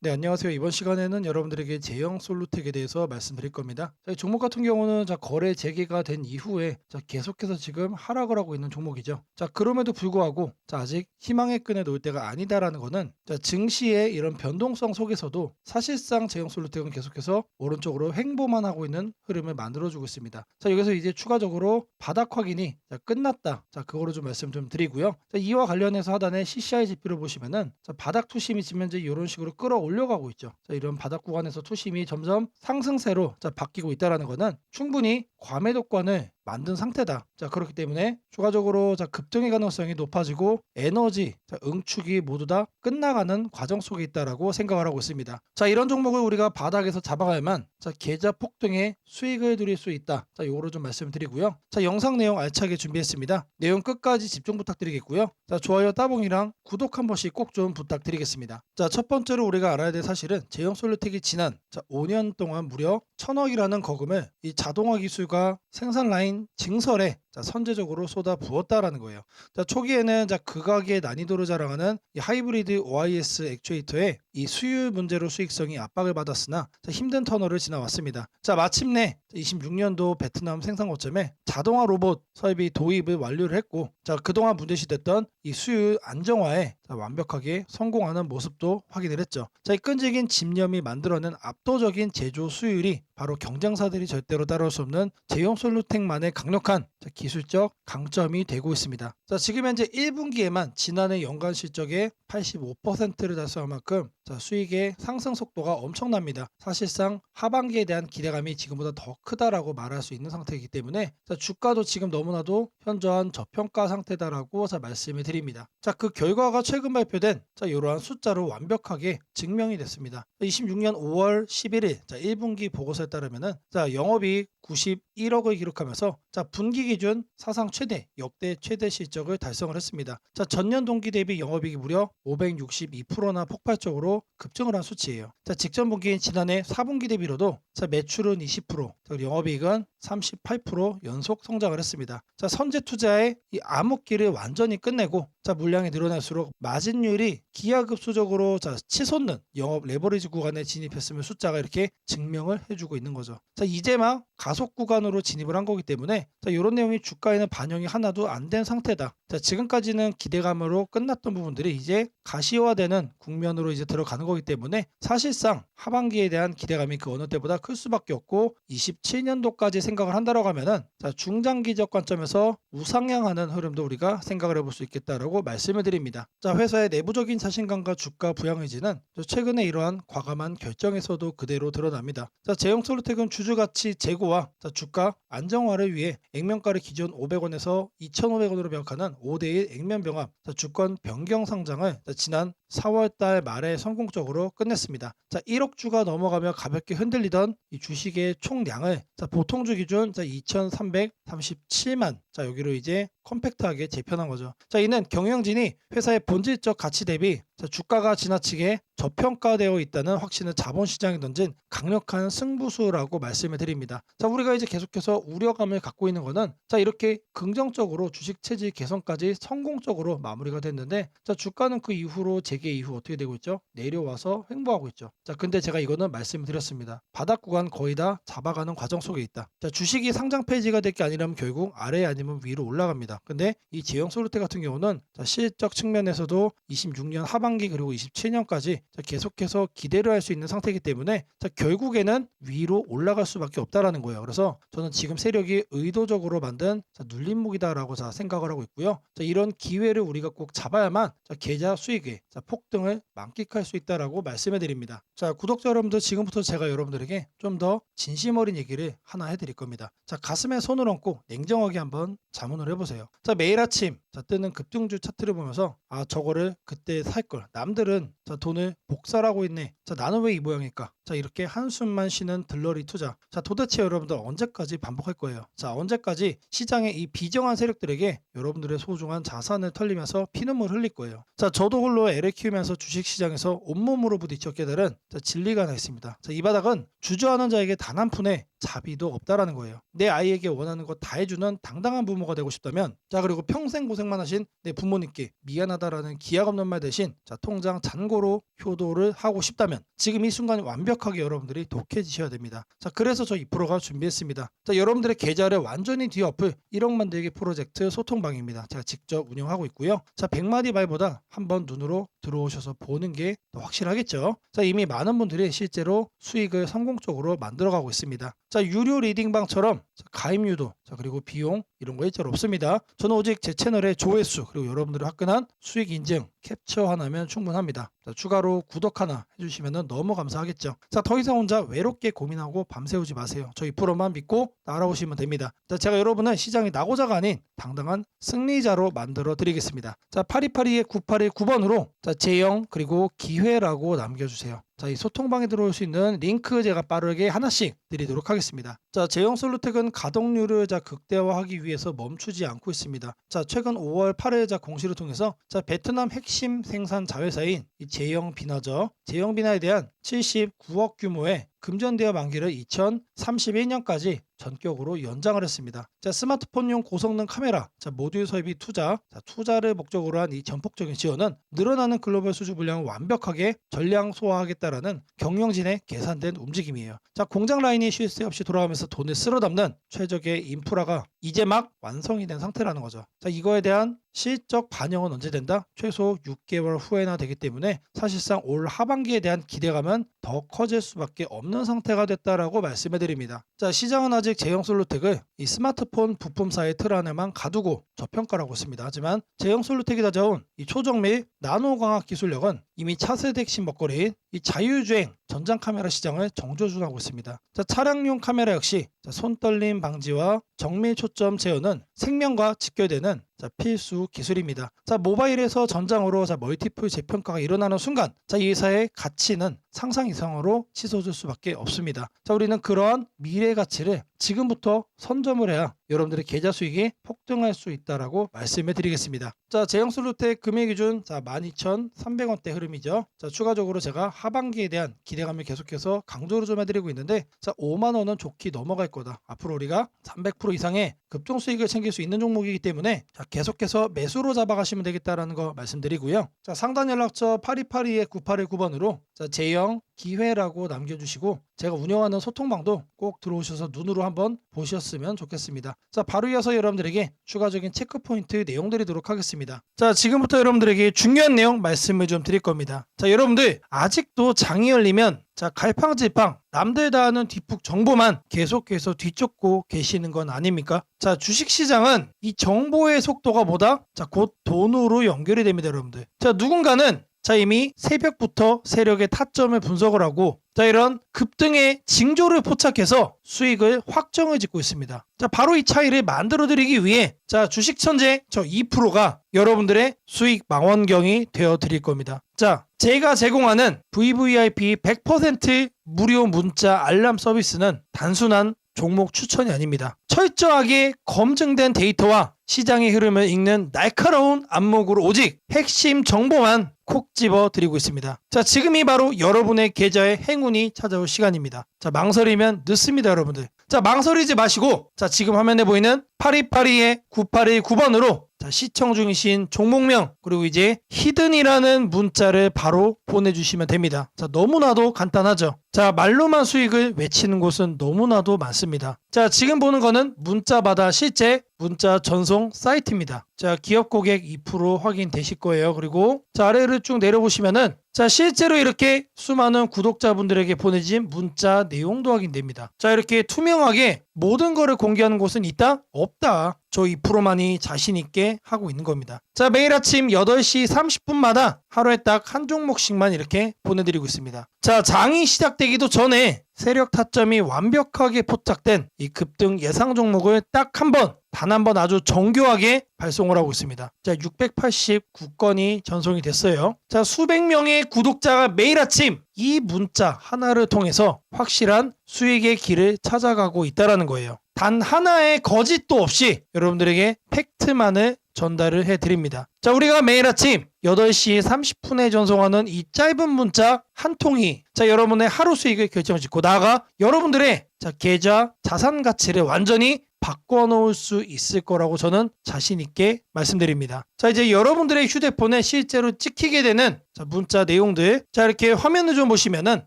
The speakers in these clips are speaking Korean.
네, 안녕하세요. 이번 시간에는 여러분들에게 제형 솔루텍에 대해서 말씀드릴 겁니다. 이 종목 같은 경우는 거래 재개가 된 이후에 계속해서 지금 하락을 하고 있는 종목이죠. 그럼에도 불구하고 아직 희망의 끈에 놓을 때가 아니다라는 거는 증시의 이런 변동성 속에서도 사실상 제형 솔루텍은 계속해서 오른쪽으로 횡보만 하고 있는 흐름을 만들어주고 있습니다. 여기서 이제 추가적으로 바닥 확인이 끝났다. 그거로 좀 말씀 좀 드리고요. 이와 관련해서 하단에 CCI 지표를 보시면은 바닥 투심이 지금 현재 이런 식으로 끌어올려가고 있죠. 이런 바닥 구간에서 투심이 점점 상승세로 바뀌고 있다는 것은 충분히 과매도권을 만든 상태다. 그렇기 때문에 추가적으로 급등의 가능성이 높아지고 에너지, 응축이 모두 다 끝나가는 과정 속에 있다라고 생각을 하고 있습니다. 이런 종목을 우리가 바닥에서 잡아가야만 계좌 폭등의 수익을 누릴 수 있다. 요거를 좀 말씀드리고요. 영상 내용 알차게 준비했습니다. 내용 끝까지 집중 부탁드리겠고요. 좋아요 따봉이랑 구독 한 번씩 꼭 좀 부탁드리겠습니다. 첫 번째로 우리가 알아야 될 사실은 제형 솔루텍이 지난 5년 동안 무려 1000억이라는 거금을 이 자동화 기술과 생산 라인 증설에 선제적으로 쏟아 부었다라는 거예요. 초기에는 극악의 난이도를 자랑하는 이 하이브리드 OIS 액추에이터의 이 수율 문제로 수익성이 압박을 받았으나 힘든 터널을 지나왔습니다. 마침내 26년도 베트남 생산 거점에 자동화 로봇 설비 도입을 완료를 했고 그동안 문제시됐던 이 수율 안정화에 완벽하게 성공하는 모습도 확인을 했죠. 이 끈질긴 집념이 만들어낸 압도적인 제조 수율이 바로 경쟁사들이 절대로 따라올 수 없는 제형 솔루텍만의 강력한 기술적 강점이 되고 있습니다. 지금 현재 1분기에만 지난해 연간 실적의 85%를 달성할 만큼 수익의 상승 속도가 엄청납니다. 사실상 하반기에 대한 기대감이 지금보다 더 크다라고 말할 수 있는 상태이기 때문에 주가도 지금 너무나도 현저한 저평가 상태다라고 말씀을 드립니다. 그 결과가 최근 발표된 이러한 숫자로 완벽하게 증명이 됐습니다. 26년 5월 11일 1분기 보고서에 따르면 영업이익 91억을 기록하면서 분기 기준 사상 최대 역대 최대 실적을 달성을 했습니다. 전년 동기 대비 영업이익이 무려 562%나 폭발적으로 급증을 한 수치예요. 직전 분기인 지난해 4분기 대비로도 매출은 20%, 영업이익은 38% 연속 성장을 했습니다. 선제 투자의 이 암흑기를 완전히 끝내고 물량이 늘어날수록 마진율이 기하급수적으로 치솟는 영업 레버리지 구간에 진입했으면 숫자가 이렇게 증명을 해주고 있는 거죠. 이제 막 가속 구간으로 진입을 한 거기 때문에 이런 내용이 주가에는 반영이 하나도 안 된 상태다. 지금까지는 기대감으로 끝났던 부분들이 이제 가시화되는 국면으로 이제 들어가는 거기 때문에 사실상 하반기에 대한 기대감이 그 어느 때보다 클 수밖에 없고 27년도까지 생각을 한다고 하면은 중장기적 관점에서 우상향하는 흐름도 우리가 생각을 해볼 수 있겠다라고 말씀을 드립니다. 회사의 내부적인 자신감과 주가 부양 의지는 최근에 이러한 과감한 결정에서도 그대로 드러납니다. 제형 솔루텍은 주주가치 제고와 주가 안정화를 위해 액면가를 기존 500원에서 2,500원으로 병합하는 5대1 액면 병합 주권 변경 상장을 지난 4월달 말에 성공적으로 끝냈습니다. 1억 주가 넘어가며 가볍게 흔들리던 이 주식의 총량을 보통주 기준 2,337만 여기로 이제 컴팩트하게 재편한 거죠. 이는 경영진이 회사의 본질적 가치 대비 주가가 지나치게 저평가되어 있다는 확신을 자본시장에 던진 강력한 승부수라고 말씀을 드립니다. 우리가 이제 계속해서 우려감을 갖고 있는 거는 이렇게 긍정적으로 주식 체질 개선까지 성공적으로 마무리가 됐는데 주가는 그 이후로 재개 이후 어떻게 되고 있죠? 내려와서 횡보하고 있죠. 근데 제가 이거는 말씀을 드렸습니다. 바닥 구간 거의 다 잡아가는 과정 속에 있다. 주식이 상장 폐지가 될 게 아니라면 결국 아래 아니면 위로 올라갑니다. 근데 이 제형 솔루텍 같은 경우는 실적 측면에서도 26년 하반기 그리고 27년까지 계속해서 기대를 할 수 있는 상태이기 때문에 결국에는 위로 올라갈 수밖에 없다라는 거예요. 그래서 저는 지금 세력이 의도적으로 만든 눌림목이다라고 생각을 하고 있고요. 이런 기회를 우리가 꼭 잡아야만 계좌 수익의 폭등을 만끽할 수 있다라고 말씀해 드립니다. 구독자 여러분들, 지금부터 제가 여러분들에게 좀 더 진심 어린 얘기를 하나 해드릴 겁니다. 가슴에 손을 얹고 냉정하게 한번 자문을 해보세요. 매일 아침 뜨는 급등주 차트를 보면서 저거를 그때 살 걸, 남들은 돈을 복사하고 있네, 나는 왜 이 모양일까, 이렇게 한숨만 쉬는 들러리 투자, 도대체 여러분들 언제까지 반복할 거예요? 언제까지 시장의 이 비정한 세력들에게 여러분들의 소중한 자산을 털리면서 피눈물 흘릴 거예요? 저도 홀로 애를 키우면서 주식시장에서 온몸으로 부딪혀 깨달은 진리가 하나 있습니다. 이 바닥은 주저하는 자에게 단 한 푼의 자비도 없다라는 거예요. 내 아이에게 원하는 거 다 해주는 당당한 부모가 되고 싶다면, 자 그리고 평생 고생만 하신 내 부모님께 미안하다라는 기약 없는 말 대신 자 통장 잔고로 효도를 하고 싶다면 지금 이 순간 완벽하게 여러분들이 독해지셔야 됩니다. 자 그래서 저 2%가 준비했습니다. 자 여러분들의 계좌를 완전히 뒤엎을 1억 만들기 프로젝트 소통방입니다. 제가 직접 운영하고 있고요. 자 100마디 말보다 한번 눈으로 들어오셔서 보는 게 더 확실하겠죠. 자 이미 많은 분들이 실제로 수익을 성공적으로 만들어가고 있습니다. 자 유료 리딩방처럼 가입 유도, 자 그리고 비용 이런 거 일절 없습니다. 저는 오직 제 채널의 조회수 그리고 여러분들이 화끈한 수익 인증 캡처 하나면 충분합니다. 자, 추가로 구독 하나 해주시면 너무 감사하겠죠. 자, 더 이상 혼자 외롭게 고민하고 밤새우지 마세요. 저 2%만 믿고 따라오시면 됩니다. 자, 제가 여러분을 시장의 낙오자가 아닌 당당한 승리자로 만들어 드리겠습니다. 자, 8282의 9819번으로 자, 제영 그리고 기회라고 남겨주세요. 자, 이 소통방에 들어올 수 있는 링크 제가 빠르게 하나씩 드리도록 하겠습니다. 자, 제형 솔루텍은 가동률을 극대화하기 위해서 멈추지 않고 있습니다. 자, 최근 5월 8일 공시를 통해서 자, 베트남 핵심 생산 자회사인 이 제형 비나죠. 제형 비나에 대한 79억 규모의 금전대여 만기를 2031년까지 전격으로 연장을 했습니다. 자, 스마트폰용 고성능 카메라, 자, 모듈 설비 투자, 자, 투자를 목적으로 한 이 전폭적인 지원은 늘어나는 글로벌 수주 물량을 완벽하게 전량 소화하겠다라는 경영진의 계산된 움직임이에요. 자, 공장 라인이 쉴 새 없이 돌아가면서 돈을 쓸어 담는 최적의 인프라가 이제 막 완성이 된 상태라는 거죠. 자, 이거에 대한 실적 반영은 언제 된다? 최소 6개월 후에나 되기 때문에 사실상 올 하반기에 대한 기대감은 더 커질 수밖에 없는 상태가 됐다라고 말씀해 드립니다. 자, 시장은 아직 제형 솔루텍을 이 스마트폰 부품사의 틀 안에만 가두고 저평가하고 있습니다. 하지만 제형 솔루텍이 가져온 이 초정밀 나노광학 기술력은 이미 차세대 핵심 먹거리인 이 자율주행 전장 카메라 시장을 정조준하고 있습니다. 자, 차량용 카메라 역시 자, 손떨림 방지와 정밀 초점 제어는 생명과 직결되는 자, 필수 기술입니다. 자, 모바일에서 전장으로 자, 멀티플 재평가가 일어나는 순간 자, 이 회사의 가치는 상상 이상으로 치솟을 수밖에 없습니다. 자, 우리는 그러한 미래 가치를 지금부터 선점을 해야 여러분들의 계좌 수익이 폭등할 수 있다라고 말씀해 드리겠습니다. 자, 제형 솔루텍 금액 기준 자, 12,300원대 흐름이죠. 자, 추가적으로 제가 하반기에 대한 기대감을 계속해서 강조를 좀 해드리고 있는데 자, 5만 원은 좋게 넘어갈 거다. 앞으로 우리가 300% 이상의 급등 수익을 챙길 수 있는 종목이기 때문에 자, 계속해서 매수로 잡아가시면 되겠다라는 거 말씀드리고요. 자, 상단 연락처 8282의 9819번으로 자, 제형 기회라고 남겨주시고 제가 운영하는 소통방도 꼭 들어오셔서 눈으로 한번 보셨으면 좋겠습니다. 자, 바로 이어서 여러분들에게 추가적인 체크포인트 내용 드리도록 하겠습니다. 자, 지금부터 여러분들에게 중요한 내용 말씀을 좀 드릴 겁니다. 자, 여러분들 아직도 장이 열리면 자, 갈팡질팡 남들 다 아는 뒷북 정보만 계속해서 뒤쫓고 계시는 건 아닙니까? 자, 주식시장은 이 정보의 속도가 뭐다? 자, 곧 돈으로 연결이 됩니다, 여러분들. 자, 누군가는 자, 이미 새벽부터 세력의 타점을 분석을 하고 자, 이런 급등의 징조를 포착해서 수익을 확정을 짓고 있습니다. 자, 바로 이 차이를 만들어 드리기 위해 자, 주식 천재 저 2%가 여러분들의 수익 망원경이 되어 드릴 겁니다. 자, 제가 제공하는 VVIP 100% 무료 문자 알람 서비스는 단순한 종목 추천이 아닙니다. 철저하게 검증된 데이터와 시장의 흐름을 읽는 날카로운 안목으로 오직 핵심 정보만 콕 집어 드리고 있습니다. 자, 지금이 바로 여러분의 계좌에 행운이 찾아올 시간입니다. 자, 망설이면 늦습니다, 여러분들. 자, 망설이지 마시고 자, 지금 화면에 보이는 8282의 9819번으로 자, 시청 중이신 종목명 그리고 이제 히든이라는 문자를 바로 보내주시면 됩니다. 자, 너무나도 간단하죠. 자, 말로만 수익을 외치는 곳은 너무나도 많습니다. 자, 지금 보는 거는 문자마다 실제 문자 전송 사이트입니다. 자, 기업 고객 2% 확인되실 거예요. 그리고 자, 아래를 쭉 내려보시면은 자, 실제로 이렇게 수많은 구독자분들에게 보내진 문자 내용도 확인됩니다. 자, 이렇게 투명하게 모든 거를 공개하는 곳은 있다? 없다. 저 2%만이 자신 있게 하고 있는 겁니다. 자, 매일 아침 8시 30분마다 하루에 딱 한 종목씩만 이렇게 보내드리고 있습니다. 자, 장이 시작되기도 전에 세력 타점이 완벽하게 포착된 이 급등 예상 종목을 딱 단 한 번 아주 정교하게 발송을 하고 있습니다. 자, 689건이 전송이 됐어요. 자, 수백 명의 구독자가 매일 아침 이 문자 하나를 통해서 확실한 수익의 길을 찾아가고 있다는 거예요. 단 하나의 거짓도 없이 여러분들에게 팩트만을 전달을 해드립니다. 자, 우리가 매일 아침 8시 30분에 전송하는 이 짧은 문자 한 통이 여러분의 하루 수익을 결정짓고 나아가 여러분들의 계좌 자산 가치를 완전히 바꿔놓을 수 있을 거라고 저는 자신 있게 말씀드립니다. 이제 여러분들의 휴대폰에 실제로 찍히게 되는 문자 내용들 이렇게 화면을 좀 보시면은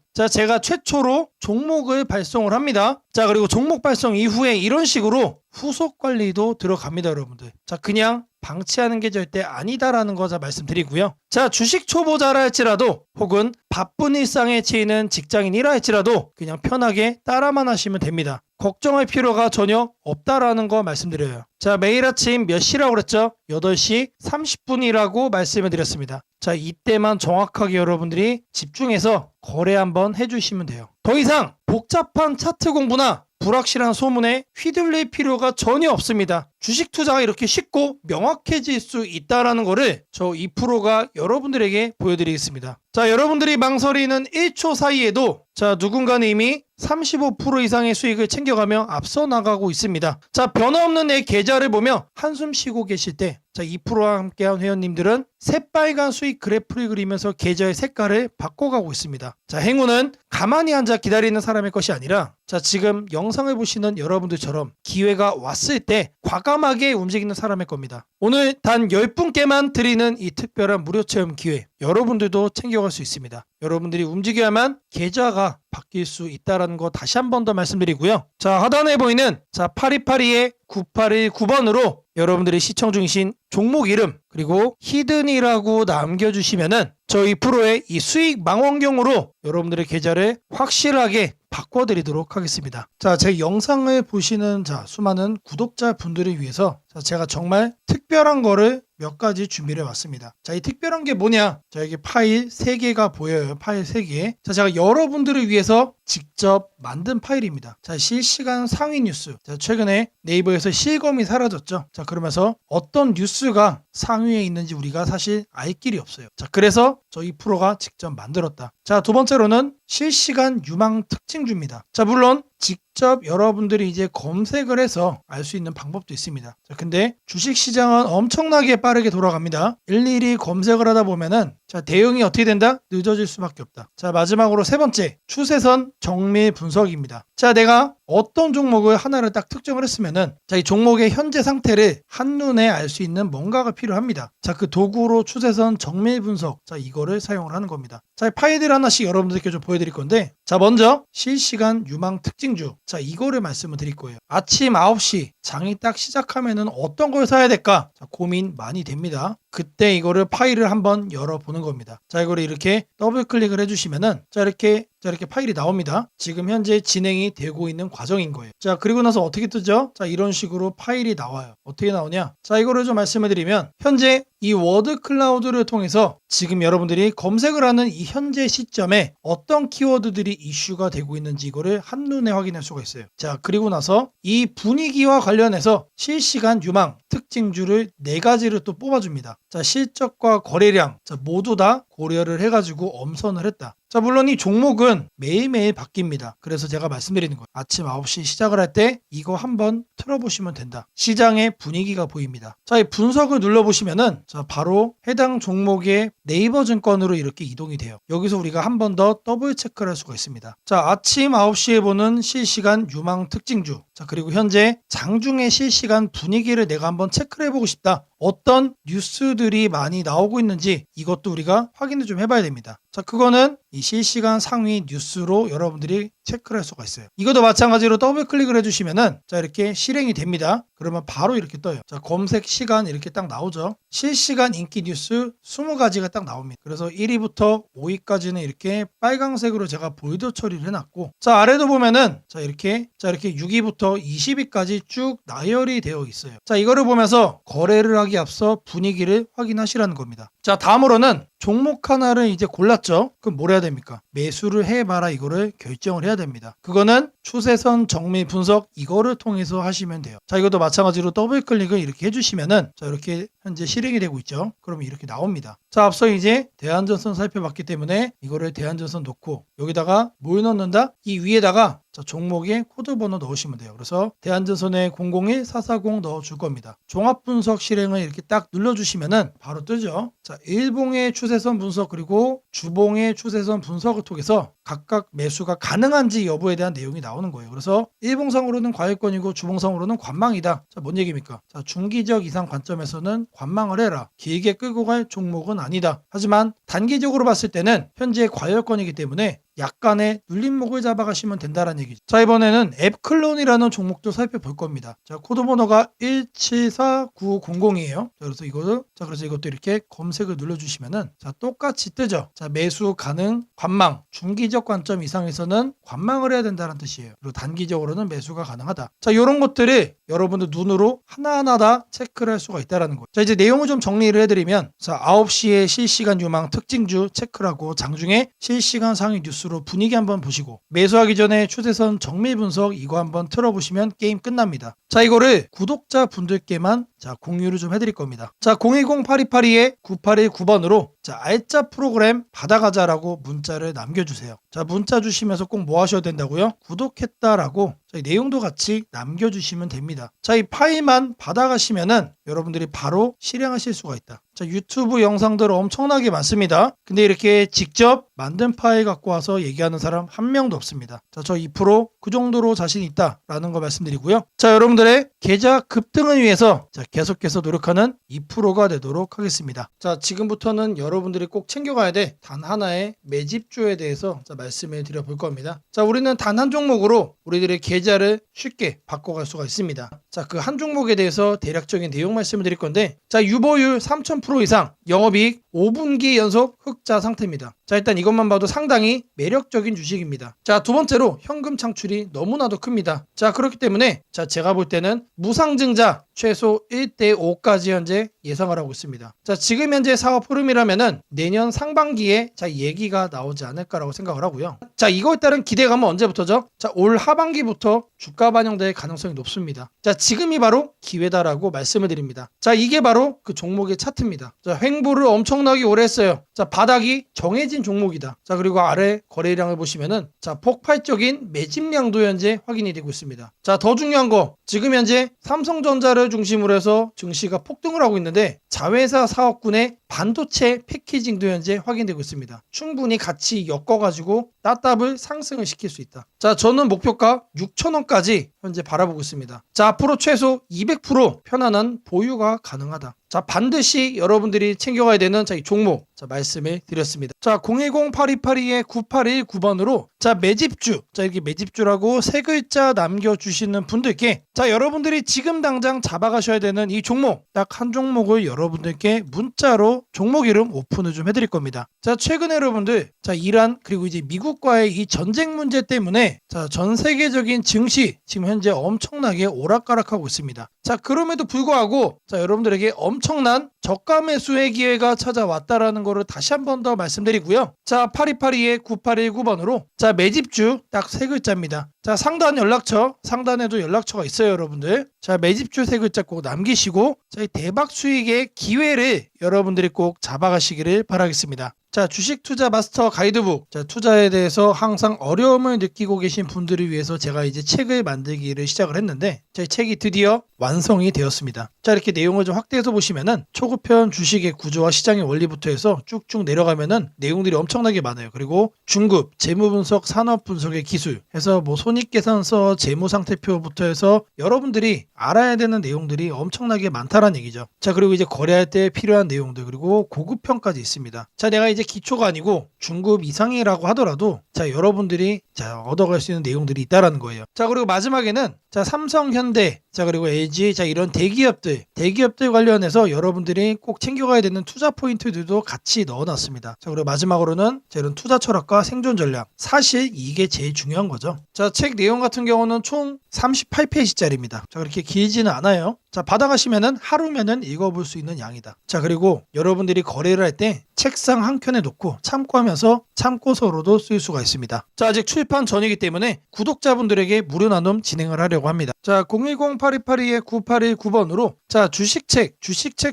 제가 최초로 종목을 발송을 합니다. 그리고 종목 발송 이후에 이런 식으로 후속 관리도 들어갑니다, 여러분들. 그냥 방치하는 게 절대 아니다라는 거 말씀드리고요. 주식 초보자라 할지라도 혹은 바쁜 일상에 치이는 직장인이라 할지라도 그냥 편하게 따라만 하시면 됩니다. 걱정할 필요가 전혀 없다라는 거 말씀드려요. 매일 아침 몇 시라고 그랬죠? 8시 30분이라고 말씀을 드렸습니다. 이때만 정확하게 여러분들이 집중해서 거래 한번 해주시면 돼요. 더 이상 복잡한 차트 공부나 불확실한 소문에 휘둘릴 필요가 전혀 없습니다. 주식 투자가 이렇게 쉽고 명확해질 수 있다는 거를 저 2%가 여러분들에게 보여드리겠습니다. 여러분들이 망설이는 1초 사이에도 누군가는 이미 35% 이상의 수익을 챙겨가며 앞서 나가고 있습니다. 변화없는 내 계좌를 보며 한숨 쉬고 계실 때 2%와 함께한 회원님들은 새빨간 수익 그래프를 그리면서 계좌의 색깔을 바꿔가고 있습니다. 행운은 가만히 앉아 기다리는 사람의 것이 아니라 지금 영상을 보시는 여러분들처럼 기회가 왔을 때 과감하게 움직이는 사람의 겁니다. 오늘 단 10분께만 드리는 이 특별한 무료 체험 기회 여러분들도 챙겨갈 수 있습니다. 여러분들이 움직여야만 계좌가 바뀔 수 있다는 거 다시 한 번 더 말씀드리고요. 하단에 보이는 8282-9819번으로 여러분들이 시청 중이신 종목 이름 그리고 히든이라고 남겨주시면은 저희 프로의 이 수익 망원경으로 여러분들의 계좌를 확실하게 바꿔드리도록 하겠습니다. 제 영상을 보시는 수많은 구독자 분들을 위해서 제가 정말 특별한 거를 몇 가지 준비를 해왔습니다. 이 특별한 게 뭐냐? 여기 파일 3개가 보여요. 파일 3개. 제가 여러분들을 위해서 직접 만든 파일입니다. 실시간 상위 뉴스. 최근에 네이버에서 실검이 사라졌죠. 그러면서 어떤 뉴스가 상위에 있는지 우리가 사실 알 길이 없어요. 그래서 저희 프로가 직접 만들었다. 두 번째로는 실시간 유망 특징주입니다. 물론 직접 여러분들이 이제 검색을 해서 알 수 있는 방법도 있습니다. 근데 주식시장은 엄청나게 빠르게 돌아갑니다. 일일이 검색을 하다 보면은 대응이 어떻게 된다? 늦어질 수밖에 없다. 마지막으로 세 번째, 추세선 정밀 분석입니다. 내가 어떤 종목을 하나를 딱 특정을 했으면은 이 종목의 현재 상태를 한눈에 알 수 있는 뭔가가 필요합니다. 그 도구로 추세선 정밀 분석, 이거를 사용을 하는 겁니다. 파일들 하나씩 여러분들께 좀 보여드릴 건데 먼저 실시간 유망 특징주, 이거를 말씀을 드릴 거예요. 아침 9시 장이 딱 시작하면은 어떤 걸 사야 될까? 고민 많이 됩니다. 그때 이거를 파일을 한번 열어보는 겁니다. 이거를 이렇게 더블 클릭을 해주시면은 이렇게 파일이 나옵니다. 지금 현재 진행이 되고 있는 과정인 거예요. 그리고 나서 어떻게 뜨죠? 이런 식으로 파일이 나와요. 어떻게 나오냐? 이거를 좀 말씀을 드리면 현재 이 워드 클라우드를 통해서 지금 여러분들이 검색을 하는 이 현재 시점에 어떤 키워드들이 이슈가 되고 있는지 이거를 한눈에 확인할 수가 있어요. 그리고 나서 이 분위기와 관련해서 실시간 유망 특징주를 4가지를 또 뽑아줍니다. 실적과 거래량 모두 다 고려를 해가지고 엄선을 했다. 물론 이 종목은 매일매일 바뀝니다. 그래서 제가 말씀드리는 거예요. 아침 9시 시작을 할 때 이거 한번 틀어보시면 된다. 시장의 분위기가 보입니다. 이 분석을 눌러보시면은 바로 해당 종목의 네이버 증권으로 이렇게 이동이 돼요. 여기서 우리가 한 번 더 더블 체크를 할 수가 있습니다. 아침 9시에 보는 실시간 유망 특징주. 그리고 현재 장중의 실시간 분위기를 내가 한번 체크를 해보고 싶다. 어떤 뉴스들이 많이 나오고 있는지 이것도 우리가 확인을 좀 해봐야 됩니다. 그거는 이 실시간 상위 뉴스로 여러분들이 체크를 할 수가 있어요. 이것도 마찬가지로 더블 클릭을 해주시면은 이렇게 실행이 됩니다. 그러면 바로 이렇게 떠요. 검색 시간 이렇게 딱 나오죠. 실시간 인기 뉴스 20가지가 딱 나옵니다. 그래서 1위부터 5위까지는 이렇게 빨강색으로 제가 볼드 처리를 해놨고 아래도 보면은 이렇게 6위부터 20위까지 쭉 나열이 되어 있어요. 이거를 보면서 거래를 하기 앞서 분위기를 확인하시라는 겁니다. 다음으로는 종목 하나를 이제 골랐죠. 그럼 뭘 해야 됩니까? 매수를 해봐라 이거를 결정을 해야 됩니다. 그거는 추세선 정밀 분석 이거를 통해서 하시면 돼요. 이것도 마찬가지로 더블 클릭을 이렇게 해주시면은 이렇게 현재 실행이 되고 있죠. 그러면 이렇게 나옵니다. 앞서 이제 대한전선 살펴봤기 때문에 이거를 대한전선 놓고 여기다가 뭘 넣는다? 이 위에다가 자, 종목에 코드 번호 넣으시면 돼요. 그래서 대한증선에 001440 넣어줄 겁니다. 종합분석 실행을 이렇게 딱 눌러주시면은 바로 뜨죠. 자, 일봉의 추세선 분석 그리고 주봉의 추세선 분석을 통해서 각각 매수가 가능한지 여부에 대한 내용이 나오는 거예요. 그래서 일봉상으로는 과열권이고 주봉상으로는 관망이다. 자, 뭔 얘기입니까? 자, 중기적 이상 관점에서는 관망을 해라. 길게 끌고 갈 종목은 아니다. 하지만 단기적으로 봤을 때는 현재 과열권이기 때문에 약간의 눌림목을 잡아가시면 된다는 얘기죠. 자, 이번에는 앱클론이라는 종목도 살펴볼 겁니다. 자, 코드 번호가 174900이에요. 그래서 이것도 이렇게 검색을 눌러주시면은 자, 똑같이 뜨죠. 자, 매수 가능 관망 중기적 관점 이상에서는 관망을 해야 된다는 뜻이에요. 그리고 단기적으로는 매수가 가능하다. 자, 이런 것들을 여러분들 눈으로 하나하나 다 체크를 할 수가 있다는 거죠. 자, 이제 내용을 좀 정리를 해드리면 자, 9시에 실시간 유망 특징주 체크를 하고 장중에 실시간 상위 뉴스 로 분위기 한번 보시고 매수하기 전에 추세선 정밀 분석 이거 한번 틀어보시면 게임 끝납니다. 자, 이거를 구독자 분들께만 자, 공유를 좀 해드릴 겁니다. 자, 010-8282-9819번으로 자, 알짜 프로그램 받아가자라고 문자를 남겨주세요. 자, 문자 주시면서 꼭 뭐 하셔야 된다고요? 구독했다라고 자, 내용도 같이 남겨주시면 됩니다. 자, 이 파일만 받아가시면은 여러분들이 바로 실행하실 수가 있다. 자, 유튜브 영상들 엄청나게 많습니다. 근데 이렇게 직접 만든 파일 갖고 와서 얘기하는 사람 한 명도 없습니다. 자, 저 2% 그 정도로 자신 있다라는 거 말씀드리고요. 자, 여러분들의 계좌 급등을 위해서 자, 계속해서 노력하는 2%가 되도록 하겠습니다. 자, 지금부터는 여러분들이 꼭 챙겨가야 돼 단 하나의 매집주에 대해서 자, 말씀을 드려볼 겁니다. 자, 우리는 단 한 종목으로 우리들의 계좌를 쉽게 바꿔갈 수가 있습니다. 자, 그 한 종목에 대해서 대략적인 내용 말씀을 드릴 건데 자, 유보율 3000% 이상 영업이익 5분기 연속 흑자 상태입니다. 자, 일단 이것만 봐도 상당히 매력적인 주식입니다. 자, 두 번째로 현금 창출이 너무나도 큽니다. 자, 그렇기 때문에 자, 제가 볼 때는 무상증자 최소 1대5까지 현재 예상을 하고 있습니다. 자, 지금 현재 사업 흐름이라면은 내년 상반기에 자, 얘기가 나오지 않을까라고 생각을 하고요. 자, 이거에 따른 기대감은 언제부터죠? 자, 올 하반기부터 주가 반영될 가능성이 높습니다. 자, 지금이 바로 기회다라고 말씀을 드립니다. 자, 이게 바로 그 종목의 차트입니다. 자, 횡보를 엄청나게 오래 했어요. 자, 바닥이 정해진 종목이다. 자, 그리고 아래 거래량을 보시면은 자, 폭발적인 매집량도 현재 확인이 되고 있습니다. 자, 더 중요한 거 지금 현재 삼성전자를 중심으로 해서 증시가 폭등을 하고 있는데 자회사 사업군의 반도체 패키징도 현재 확인되고 있습니다. 충분히 같이 엮어가지고 따답을 상승을 시킬 수 있다. 자, 저는 목표가 6,000원까지 현재 바라보고 있습니다. 자, 앞으로 최소 200% 편안한 보유가 가능하다. 자, 반드시 여러분들이 챙겨가야 되는 자, 이 종목 자, 말씀을 드렸습니다. 자, 010-8282-9819번으로 자, 매집주 자, 이렇게 매집주라고 세 글자 남겨주시는 분들께 자, 여러분들이 지금 당장 잡아가셔야 되는 이 종목 딱 한 종목을 여러분들께 문자로 종목 이름 오픈을 좀 해드릴 겁니다. 자, 최근에 여러분들 자, 이란 그리고 이제 미국과의 이 전쟁 문제 때문에 자, 전 세계적인 증시 지금 현재 엄청나게 오락가락하고 있습니다. 자, 그럼에도 불구하고 자, 여러분들에게 엄청난 저가 매수의 기회가 찾아왔다라는 거를 다시 한 번 더 말씀드리고요. 자, 8282-9819번으로 자, 매집주 딱 세 글자입니다. 자, 상단 연락처 상단에도 연락처가 있어요, 여러분들. 자, 매집주 세 글자 꼭 남기시고 자, 이 대박 수익의 기회를 여러분들이 꼭 잡아가시기를 바라겠습니다. 자, 주식 투자 마스터 가이드북. 자, 투자에 대해서 항상 어려움을 느끼고 계신 분들을 위해서 제가 이제 책을 만들기를 시작을 했는데 제 책이 드디어 완성이 되었습니다. 자, 이렇게 내용을 좀 확대해서 보시면은 초급편 주식의 구조와 시장의 원리부터 해서 쭉쭉 내려가면은 내용들이 엄청나게 많아요. 그리고 중급, 재무 분석, 산업 분석의 기술 해서 뭐 손익계산서, 재무 상태표부터 해서 여러분들이 알아야 되는 내용들이 엄청나게 많다라는 얘기죠. 자, 그리고 이제 거래할 때 필요한 내용들 그리고 고급편까지 있습니다. 자, 내가 이제 기초가 아니고 중급 이상이라고 하더라도 자, 여러분들이 자, 얻어갈 수 있는 내용들이 있다라는 거예요. 자, 그리고 마지막에는 자, 삼성, 현대, 자, 그리고 LG, 자, 이런 대기업들 관련해서 여러분들이 꼭 챙겨가야 되는 투자 포인트들도 같이 넣어놨습니다. 자, 그리고 마지막으로는 자, 이런 투자 철학과 생존 전략. 사실 이게 제일 중요한 거죠. 자, 책 내용 같은 경우는 총 38페이지짜리입니다. 자, 그렇게 길지는 않아요. 자, 받아가시면은 하루면은 읽어볼 수 있는 양이다. 자, 그리고 여러분들이 거래를 할 때 책상 한 켠에 놓고 참고하면서 참고서로도 쓸 수가 있습니다. 자, 아직 출판 전이기 때문에 구독자분들에게 무료 나눔 진행을 하려고 합니다. 자, 010-8282-9819번으로 자, 주식책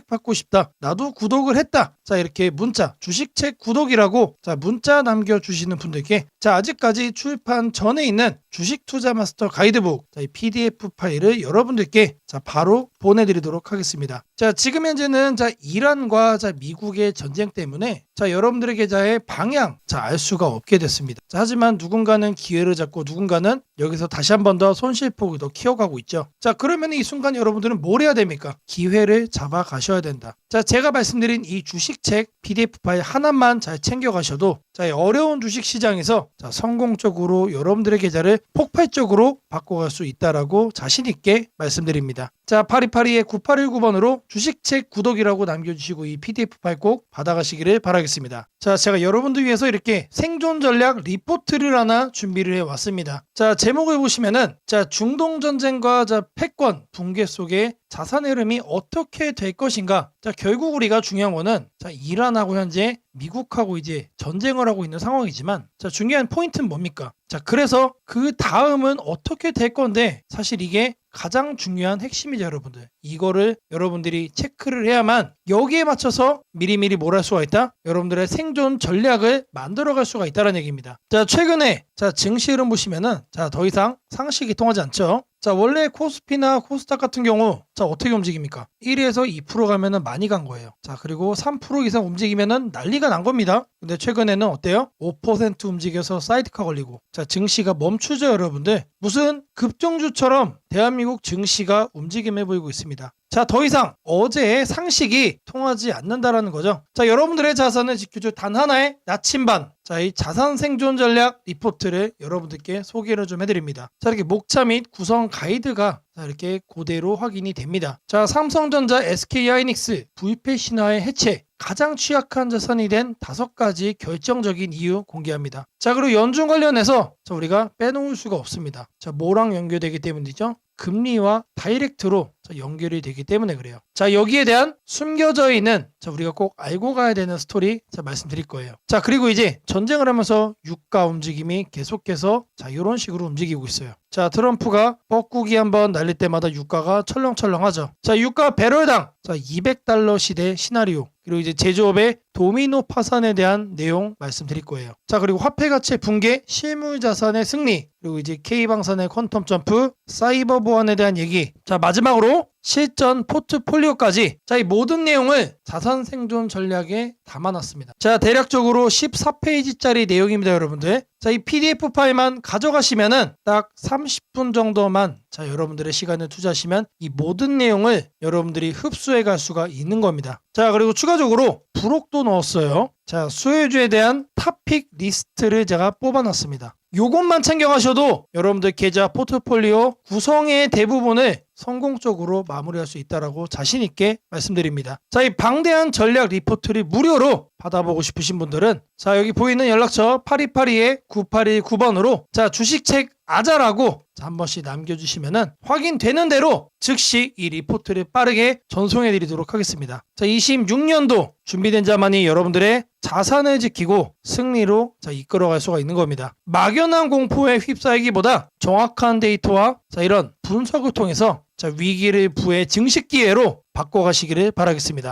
받고 싶다. 나도 구독을 했다. 자, 이렇게 문자, 주식책 구독이라고 자, 문자 남겨주시는 분들께 자, 아직까지 출판 전에 있는 주식 투자 마스터 가이드북 자, 이 PDF 파일을 여러분들께 자, 바로 보내드리도록 하겠습니다. 자, 지금 현재는 자, 이란과 자, 미국의 전쟁 때문에 자, 여러분들의 계좌의 방향 자, 알 수가 없게 됐습니다. 자, 하지만 누군가는 기회를 잡고 누군가는 여기서 다시 한 번 더 손실폭을 더 키워가고 있죠. 자, 그러면 이 순간 여러분들은 뭘 해야 됩니까? 기회를 잡아 가셔야 된다. 자, 제가 말씀드린 이 주식책 PDF 파일 하나만 잘 챙겨가셔도 자, 어려운 주식 시장에서 자, 성공적으로 여러분들의 계좌를 폭발적으로 바꿔갈 수 있다라고 자신 있게 말씀드립니다. 자, 8282-9819번으로 주식책 구독이라고 남겨주시고 이 PDF 파일 꼭 받아가시기를 바라겠습니다. 자, 제가 여러분들 위해서 이렇게 생존 전략 리포트를 하나 준비를 해왔습니다. 자, 제목을 보시면은 자, 중동 전쟁과 자, 패권 붕괴 속에 자산 흐름이 어떻게 될 것인가. 자, 결국 우리가 중요한 거는 자, 이란하고 현재 미국하고 이제 전쟁을 하고 있는 상황이지만 자, 중요한 포인트는 뭡니까? 자, 그래서 그 다음은 어떻게 될 건데 사실 이게 가장 중요한 핵심이죠, 여러분들. 이거를 여러분들이 체크를 해야만 여기에 맞춰서 미리미리 뭘 할 수가 있다? 여러분들의 생존 전략을 만들어갈 수가 있다는 얘기입니다. 자, 최근에 자, 증시 흐름 보시면은 자, 더 이상 상식이 통하지 않죠. 자, 원래 코스피나 코스닥 같은 경우 자, 어떻게 움직입니까? 1에서 2% 가면은 많이 간 거예요. 자, 그리고 3% 이상 움직이면은 난리가 난 겁니다. 근데 최근에는 어때요? 5% 움직여서 사이드카 걸리고 자, 증시가 멈추죠, 여러분들. 무슨 급등주처럼 대한민국 증시가 움직임해 보이고 있습니다. 자, 더 이상 어제의 상식이 통하지 않는다라는 거죠. 자, 여러분들의 자산을 지켜줄 단 하나의 나침반. 자, 이 자산 생존 전략 리포트를 여러분들께 소개를 좀 해드립니다. 자, 이렇게 목차 및 구성 가이드가 자, 이렇게 그대로 확인이 됩니다. 자, 삼성전자, SK하이닉스, VP 신화의 해체, 가장 취약한 자산이 된 5가지 결정적인 이유 공개합니다. 자, 그리고 연중 관련해서 자, 우리가 빼놓을 수가 없습니다. 자, 뭐랑 연결되기 때문이죠? 금리와 다이렉트로 연결이 되기 때문에 그래요. 자, 여기에 대한 숨겨져 있는 자, 우리가 꼭 알고 가야 되는 스토리 자, 말씀드릴 거예요. 자, 그리고 이제 전쟁을 하면서 유가 움직임이 계속해서 자, 이런 식으로 움직이고 있어요. 자, 트럼프가 뻐꾸기 한번 날릴 때마다 유가가 철렁철렁하죠. 자, 유가 배럴당 자, $200 시대 시나리오. 그리고 이제 제조업의 도미노 파산에 대한 내용 말씀드릴 거예요. 자, 그리고 화폐 가치 붕괴, 실물 자산의 승리, 그리고 이제 K방산의 퀀텀 점프, 사이버 보안에 대한 얘기. 자, 마지막으로 실전 포트폴리오까지 자, 이 모든 내용을 자산 생존 전략에 담아놨습니다. 자, 대략적으로 14페이지짜리 내용입니다, 여러분들. 자, 이 PDF 파일만 가져가시면은 딱 30분 정도만 자, 여러분들의 시간을 투자하시면 이 모든 내용을 여러분들이 흡수해 갈 수가 있는 겁니다. 자, 그리고 추가적으로 부록도 넣었어요. 자, 수혜주에 대한 탑픽 리스트를 제가 뽑아놨습니다. 요것만 챙겨가셔도 여러분들 계좌 포트폴리오 구성의 대부분을 성공적으로 마무리할 수 있다라고 자신 있게 말씀드립니다. 자, 이 방대한 전략 리포트를 무료로 받아보고 싶으신 분들은 자, 여기 보이는 연락처 8282-9819번으로 자, 주식책 아자라고 자, 한 번씩 남겨주시면은 확인되는 대로 즉시 이 리포트를 빠르게 전송해 드리도록 하겠습니다. 자, 26년도 준비된 자만이 여러분들의 자산을 지키고 승리로 자, 이끌어갈 수가 있는 겁니다. 막연한 공포에 휩싸이기보다 정확한 데이터와 자, 이런 분석을 통해서 자, 위기를 부의 증식 기회로 바꿔가시기를 바라겠습니다.